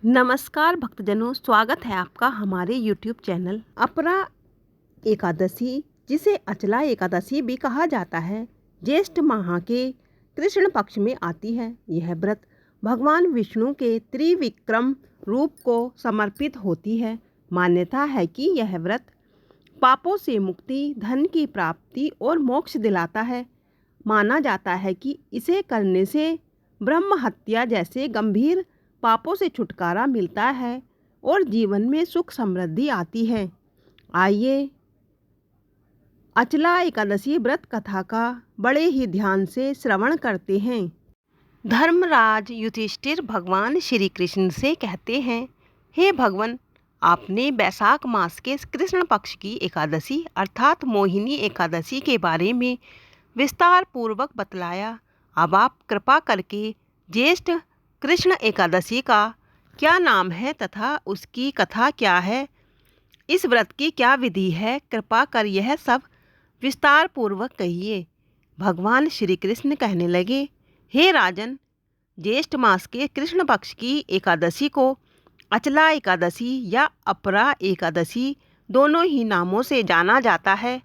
नमस्कार भक्तजनों, स्वागत है आपका हमारे यूट्यूब चैनल अपरा एकादशी, जिसे अचला एकादशी भी कहा जाता है, ज्येष्ठ माह के कृष्ण पक्ष में आती है। यह व्रत भगवान विष्णु के त्रिविक्रम रूप को समर्पित होती है। मान्यता है कि यह व्रत पापों से मुक्ति, धन की प्राप्ति और मोक्ष दिलाता है। माना जाता है कि इसे करने से ब्रह्म हत्या जैसे गंभीर पापों से छुटकारा मिलता है और जीवन में सुख समृद्धि आती है। आइए अचला एकादशी व्रत कथा का बड़े ही ध्यान से श्रवण करते हैं। धर्मराज युधिष्ठिर भगवान श्री कृष्ण से कहते हैं, हे भगवान, आपने बैसाख मास के कृष्ण पक्ष की एकादशी अर्थात मोहिनी एकादशी के बारे में विस्तार पूर्वक बतलाया। अब आप कृपा करके ज्येष्ठ कृष्ण एकादशी का क्या नाम है तथा उसकी कथा क्या है, इस व्रत की क्या विधि है, कृपा कर यह सब विस्तार पूर्वक कहिए। भगवान श्री कृष्ण कहने लगे, हे राजन, ज्येष्ठ मास के कृष्ण पक्ष की एकादशी को अचला एकादशी या अपरा एकादशी दोनों ही नामों से जाना जाता है।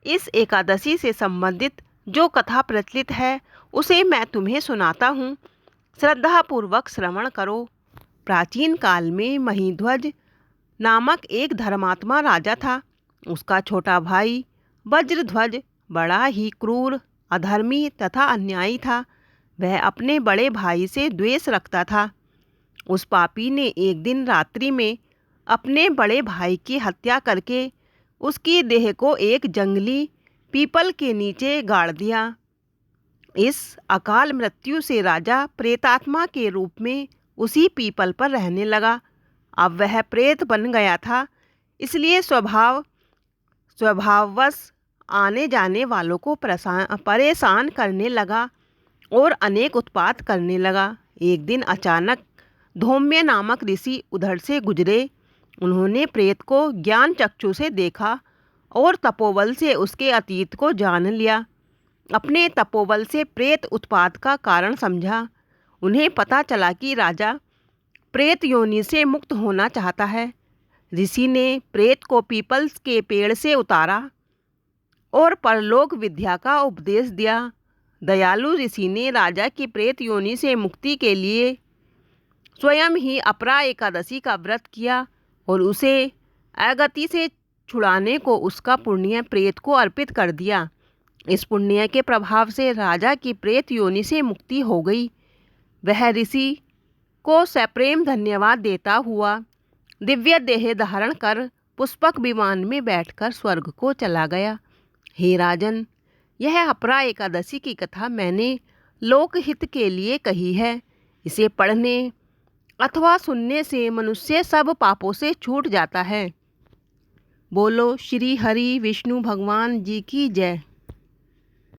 इस एकादशी से संबंधित जो कथा प्रचलित है उसे मैं तुम्हें सुनाता हूँ, श्रद्धापूर्वक श्रवण करो। प्राचीन काल में महीध्वज नामक एक धर्मात्मा राजा था। उसका छोटा भाई वज्रध्वज बड़ा ही क्रूर, अधर्मी तथा अन्यायी था। वह अपने बड़े भाई से द्वेष रखता था। उस पापी ने एक दिन रात्रि में अपने बड़े भाई की हत्या करके उसकी देह को एक जंगली पीपल के नीचे गाड़ दिया। इस अकाल मृत्यु से राजा प्रेतात्मा के रूप में उसी पीपल पर रहने लगा। अब वह प्रेत बन गया था, इसलिए स्वभाववश आने जाने वालों को परेशान करने लगा और अनेक उत्पात करने लगा। एक दिन अचानक धौम्य नामक ऋषि उधर से गुजरे। उन्होंने प्रेत को ज्ञान चक्षु से देखा और तपोबल से उसके अतीत को जान लिया। अपने तपोबल से प्रेत उत्पात का कारण समझा। उन्हें पता चला कि राजा प्रेत योनि से मुक्त होना चाहता है। ऋषि ने प्रेत को पीपल के पेड़ से उतारा और परलोक विद्या का उपदेश दिया। दयालु ऋषि ने राजा की प्रेत योनि से मुक्ति के लिए स्वयं ही अपरा एकादशी का व्रत किया और उसे अगति से छुड़ाने को उसका पुण्य प्रेत को अर्पित कर दिया। इस पुण्य के प्रभाव से राजा की प्रेत योनि से मुक्ति हो गई। वह ऋषि को सप्रेम धन्यवाद देता हुआ दिव्य देह धारण कर पुष्पक विमान में बैठकर स्वर्ग को चला गया। हे राजन, यह अपरा एकादशी की कथा मैंने लोकहित के लिए कही है। इसे पढ़ने अथवा सुनने से मनुष्य सब पापों से छूट जाता है। बोलो श्री हरि विष्णु भगवान जी की जय।